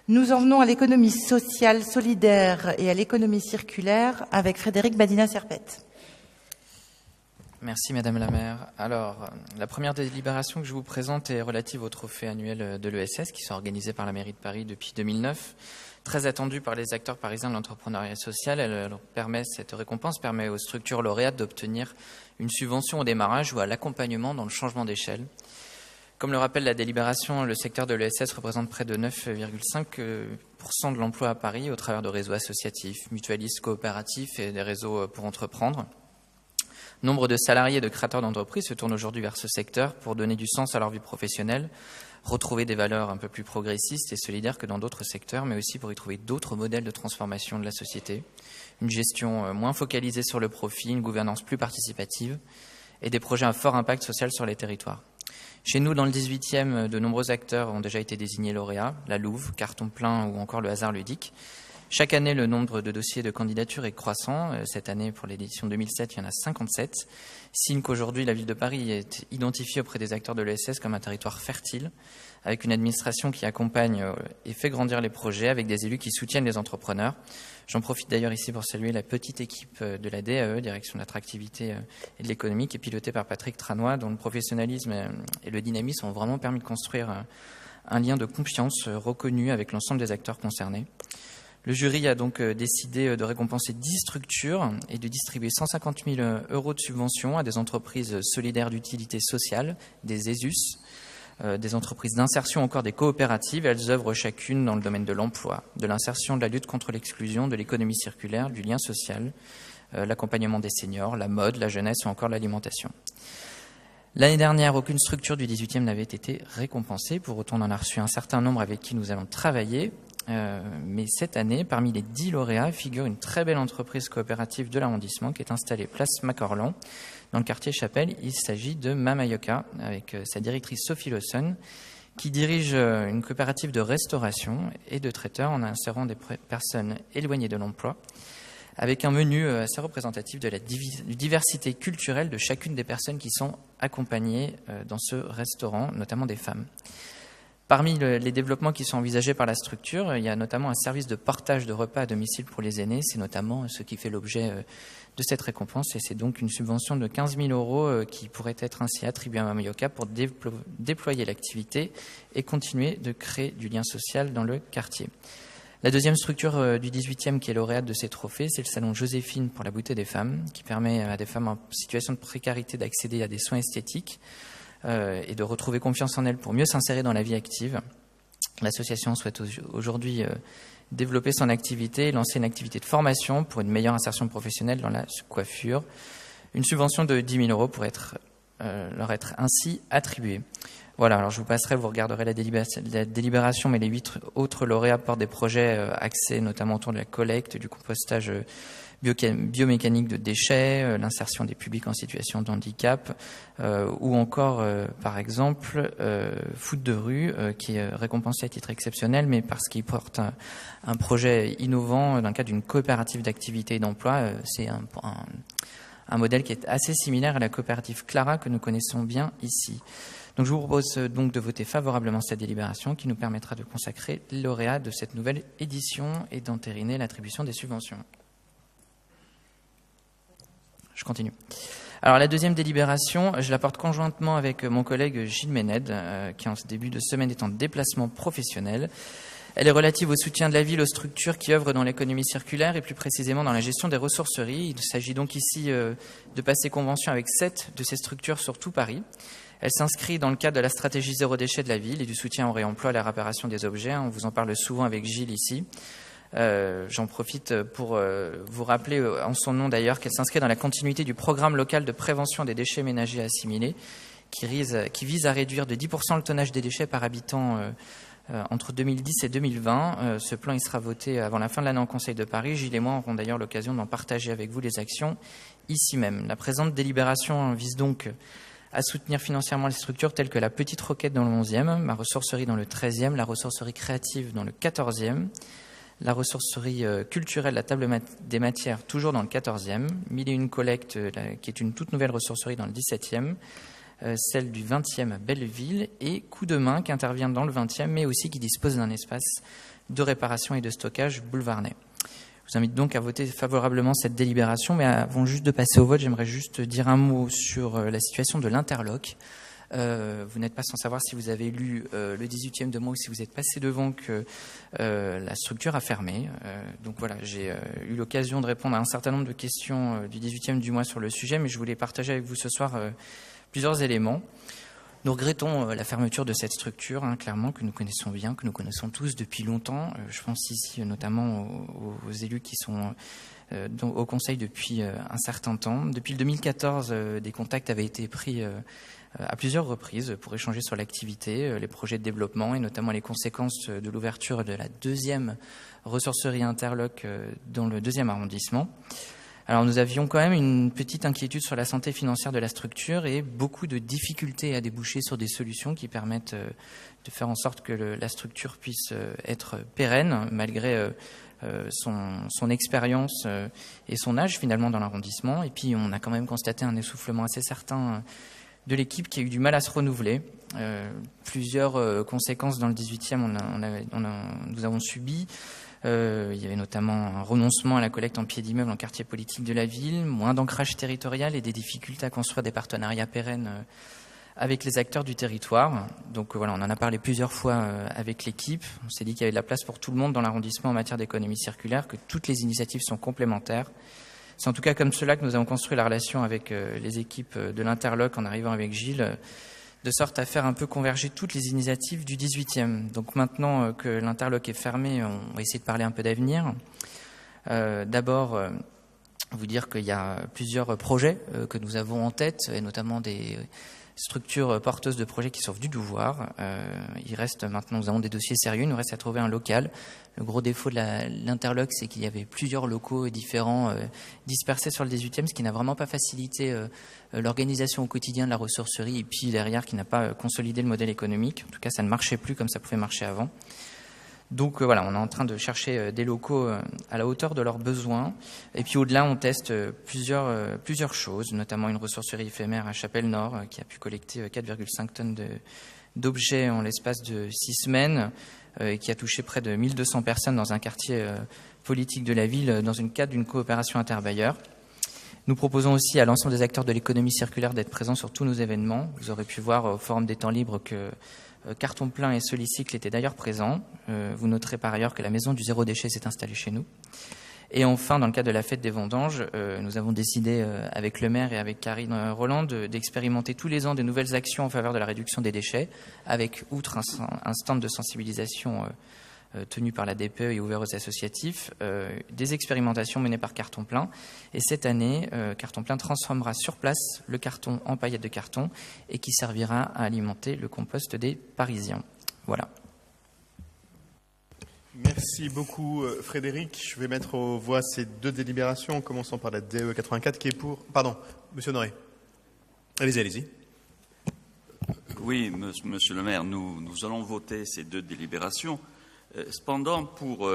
Nous en venons à l'économie sociale, solidaire et à l'économie circulaire avec Frédéric Badina-Serpette. Merci Madame la maire. Alors, la première délibération que je vous présente est relative au trophée annuel de l'ESS qui sont organisés par la mairie de Paris depuis 2009. Très attendue par les acteurs parisiens de l'entrepreneuriat social, cette récompense permet aux structures lauréates d'obtenir une subvention au démarrage ou à l'accompagnement dans le changement d'échelle. Comme le rappelle la délibération, le secteur de l'ESS représente près de 9,5% de l'emploi à Paris au travers de réseaux associatifs, mutualistes, coopératifs et des réseaux pour entreprendre. Nombre de salariés et de créateurs d'entreprises se tournent aujourd'hui vers ce secteur pour donner du sens à leur vie professionnelle, retrouver des valeurs un peu plus progressistes et solidaires que dans d'autres secteurs, mais aussi pour y trouver d'autres modèles de transformation de la société, une gestion moins focalisée sur le profit, une gouvernance plus participative et des projets à fort impact social sur les territoires. Chez nous, dans le 18e, de nombreux acteurs ont déjà été désignés lauréats, la Louve, Carton Plein ou encore le Hasard Ludique. Chaque année, le nombre de dossiers de candidature est croissant. Cette année, pour l'édition 2007, il y en a 57. Signe qu'aujourd'hui, la ville de Paris est identifiée auprès des acteurs de l'ESS comme un territoire fertile, avec une administration qui accompagne et fait grandir les projets, avec des élus qui soutiennent les entrepreneurs. J'en profite d'ailleurs ici pour saluer la petite équipe de la DAE, Direction de l'attractivité et de l'économie, qui est pilotée par Patrick Tranois, dont le professionnalisme et le dynamisme ont vraiment permis de construire un lien de confiance reconnu avec l'ensemble des acteurs concernés. Le jury a donc décidé de récompenser 10 structures et de distribuer 150 000 € de subventions à des entreprises solidaires d'utilité sociale, des ESUS, des entreprises d'insertion, encore des coopératives. Elles œuvrent chacune dans le domaine de l'emploi, de l'insertion, de la lutte contre l'exclusion, de l'économie circulaire, du lien social, l'accompagnement des seniors, la mode, la jeunesse ou encore l'alimentation. L'année dernière, aucune structure du 18e n'avait été récompensée. Pour autant, on en a reçu un certain nombre avec qui nous allons travailler. Mais cette année, parmi les 10 lauréats, figure une très belle entreprise coopérative de l'arrondissement qui est installée place Macorlan, dans le quartier Chapelle. Il s'agit de Mamayoka, avec sa directrice Sophie Lawson, qui dirige une coopérative de restauration et de traiteurs en insérant des personnes éloignées de l'emploi, avec un menu assez représentatif de la diversité culturelle de chacune des personnes qui sont accompagnées dans ce restaurant, notamment des femmes. Parmi les développements qui sont envisagés par la structure, il y a notamment un service de partage de repas à domicile pour les aînés. C'est notamment ce qui fait l'objet de cette récompense. Et c'est donc une subvention de 15 000 € qui pourrait être ainsi attribuée à Mamayoka pour déployer l'activité et continuer de créer du lien social dans le quartier. La deuxième structure du 18e qui est lauréate de ces trophées, c'est le salon Joséphine pour la beauté des femmes, qui permet à des femmes en situation de précarité d'accéder à des soins esthétiques et de retrouver confiance en elles pour mieux s'insérer dans la vie active. L'association souhaite aujourd'hui développer son activité et lancer une activité de formation pour une meilleure insertion professionnelle dans la coiffure. Une subvention de 10 000 € pourrait leur être ainsi attribuée. Voilà, alors je vous passerai, vous regarderez la délibération, mais les 8 autres lauréats portent des projets axés notamment autour de la collecte, du compostage biomécanique de déchets, l'insertion des publics en situation de handicap, ou encore, par exemple, foot de rue, qui est récompensé à titre exceptionnel, mais parce qu'il porte un projet innovant dans le cadre d'une coopérative d'activité et d'emploi. C'est un modèle qui est assez similaire à la coopérative Clara que nous connaissons bien ici. Donc je vous propose donc de voter favorablement cette délibération qui nous permettra de consacrer les lauréats de cette nouvelle édition et d'entériner l'attribution des subventions. Je continue. Alors la deuxième délibération, je la porte conjointement avec mon collègue Gilles Ménède, qui en ce début de semaine est en déplacement professionnel. Elle est relative au soutien de la ville aux structures qui œuvrent dans l'économie circulaire et plus précisément dans la gestion des ressourceries. Il s'agit donc ici de passer convention avec 7 de ces structures sur tout Paris. Elle s'inscrit dans le cadre de la stratégie zéro déchet de la ville et du soutien au réemploi et à la réparation des objets. On vous en parle souvent avec Gilles ici. J'en profite pour vous rappeler en son nom d'ailleurs qu'elle s'inscrit dans la continuité du programme local de prévention des déchets ménagers assimilés qui vise à réduire de 10% le tonnage des déchets par habitant entre 2010 et 2020. Ce plan il sera voté avant la fin de l'année en Conseil de Paris. Gilles et moi aurons d'ailleurs l'occasion d'en partager avec vous les actions ici même. La présente délibération vise donc à soutenir financièrement les structures telles que la Petite Roquette dans le 11e, ma ressourcerie dans le 13e, la ressourcerie créative dans le 14e, la ressourcerie culturelle, la table des matières, toujours dans le 14e, 1001 collecte, qui est une toute nouvelle ressourcerie dans le 17e, celle du 20e à Belleville, et Coup de Main qui intervient dans le 20e, mais aussi qui dispose d'un espace de réparation et de stockage boulevard Ney. Je vous invite donc à voter favorablement cette délibération, mais avant juste de passer au vote, j'aimerais juste dire un mot sur la situation de l'Interloc. Vous n'êtes pas sans savoir, si vous avez lu le 18e de mois ou si vous êtes passé devant, que la structure a fermé. Donc voilà, j'ai eu l'occasion de répondre à un certain nombre de questions du 18e du mois sur le sujet, mais je voulais partager avec vous ce soir plusieurs éléments. Nous regrettons la fermeture de cette structure, clairement, que nous connaissons bien, que nous connaissons tous depuis longtemps. Je pense ici notamment aux élus qui sont au Conseil depuis un certain temps. Depuis le 2014, des contacts avaient été pris à plusieurs reprises pour échanger sur l'activité, les projets de développement et notamment les conséquences de l'ouverture de la deuxième ressourcerie Interloc dans le 2e arrondissement. Alors nous avions quand même une petite inquiétude sur la santé financière de la structure et beaucoup de difficultés à déboucher sur des solutions qui permettent de faire en sorte que la structure puisse être pérenne malgré son expérience et son âge finalement dans l'arrondissement. Et puis on a quand même constaté un essoufflement assez certain de l'équipe qui a eu du mal à se renouveler. Plusieurs conséquences dans le 18e nous avons subi. Il y avait notamment un renoncement à la collecte en pied d'immeuble en quartier politique de la ville, moins d'ancrage territorial et des difficultés à construire des partenariats pérennes avec les acteurs du territoire. Donc voilà, on en a parlé plusieurs fois avec l'équipe. On s'est dit qu'il y avait de la place pour tout le monde dans l'arrondissement en matière d'économie circulaire, que toutes les initiatives sont complémentaires. C'est en tout cas comme cela que nous avons construit la relation avec les équipes de l'Interloc en arrivant avec Gilles, de sorte à faire un peu converger toutes les initiatives du 18e. Donc maintenant que l'Interloc est fermé, on va essayer de parler un peu d'avenir. D'abord, vous dire qu'il y a plusieurs projets que nous avons en tête, et notamment des structures porteuses de projets qui sont venues nous voir. Il reste maintenant, nous avons des dossiers sérieux, il nous reste à trouver un local. Le gros défaut de l'Interloc, c'est qu'il y avait plusieurs locaux différents dispersés sur le 18e, ce qui n'a vraiment pas facilité l'organisation au quotidien de la ressourcerie, et puis derrière, qui n'a pas consolidé le modèle économique. En tout cas, ça ne marchait plus comme ça pouvait marcher avant. Donc voilà, on est en train de chercher des locaux à la hauteur de leurs besoins. Et puis au-delà, on teste plusieurs choses, notamment une ressourcerie éphémère à Chapelle-Nord qui a pu collecter 4,5 tonnes d'objets en l'espace de 6 semaines et qui a touché près de 1200 personnes dans un quartier politique de la ville dans une cadre d'une coopération interbailleurs. Nous proposons aussi à l'ensemble des acteurs de l'économie circulaire d'être présents sur tous nos événements. Vous aurez pu voir au Forum des temps libres que Carton Plein et Solicycle étaient d'ailleurs présents. Vous noterez par ailleurs que la maison du zéro déchet s'est installée chez nous. Et enfin, dans le cadre de la fête des vendanges, nous avons décidé avec le maire et avec Karine Roland d'expérimenter tous les ans de nouvelles actions en faveur de la réduction des déchets, avec, outre un stand de sensibilisation tenu par la DPE et ouvert aux associatifs, des expérimentations menées par Carton Plein. Et cette année, Carton Plein transformera sur place le carton en paillettes de carton et qui servira à alimenter le compost des Parisiens. Voilà. Merci beaucoup Frédéric. Je vais mettre aux voix ces deux délibérations, en commençant par la DE 84 qui est pour... Pardon, Monsieur Honoré. Allez-y. Oui, Monsieur le maire, nous allons voter ces deux délibérations. Cependant, pour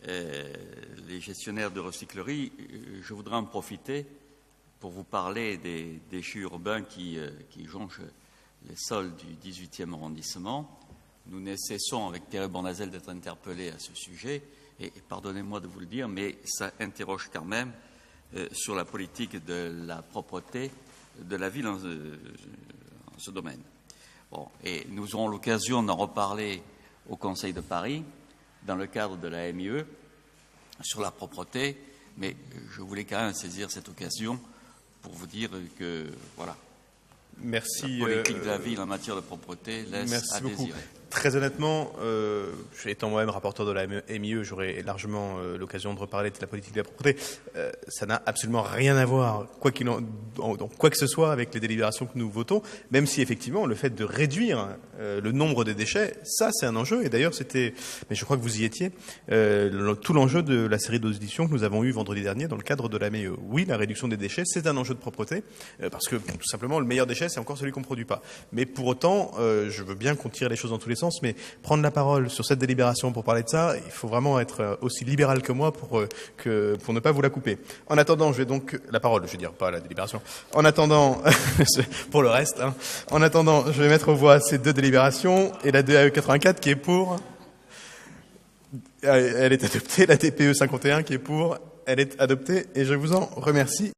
les gestionnaires de recyclerie, je voudrais en profiter pour vous parler des déchets urbains qui jonchent les sols du 18e arrondissement. Nous ne cessons avec Thierry Bournazel d'être interpellés à ce sujet, et pardonnez-moi de vous le dire, mais ça interroge quand même sur la politique de la propreté de la ville en ce domaine. Bon, et nous aurons l'occasion d'en reparler au Conseil de Paris, dans le cadre de la MIE, sur la propreté, mais je voulais quand même saisir cette occasion pour vous dire que, voilà, merci, la politique de la ville en matière de propreté laisse à désirer. Très honnêtement, étant moi-même rapporteur de la MIE, j'aurai largement l'occasion de reparler de la politique de la propreté. Ça n'a absolument rien à voir, quoi que ce soit, avec les délibérations que nous votons, même si effectivement le fait de réduire le nombre des déchets, ça c'est un enjeu. Et d'ailleurs c'était, mais je crois que vous y étiez, tout l'enjeu de la série d'auditions que nous avons eue vendredi dernier dans le cadre de la MIE. Oui, la réduction des déchets, c'est un enjeu de propreté, parce que tout simplement le meilleur déchet, c'est encore celui qu'on ne produit pas. Mais pour autant, je veux bien qu'on tire les choses dans tous les connaissance, mais prendre la parole sur cette délibération pour parler de ça, il faut vraiment être aussi libéral que moi pour ne pas vous la couper. En attendant, je vais donc la parole, je veux dire pas la délibération. En attendant, pour le reste, hein, en attendant, je vais mettre aux voix ces deux délibérations et la DAE 84 qui est pour. Elle est adoptée, la DPE 51 qui est pour. Elle est adoptée et je vous en remercie.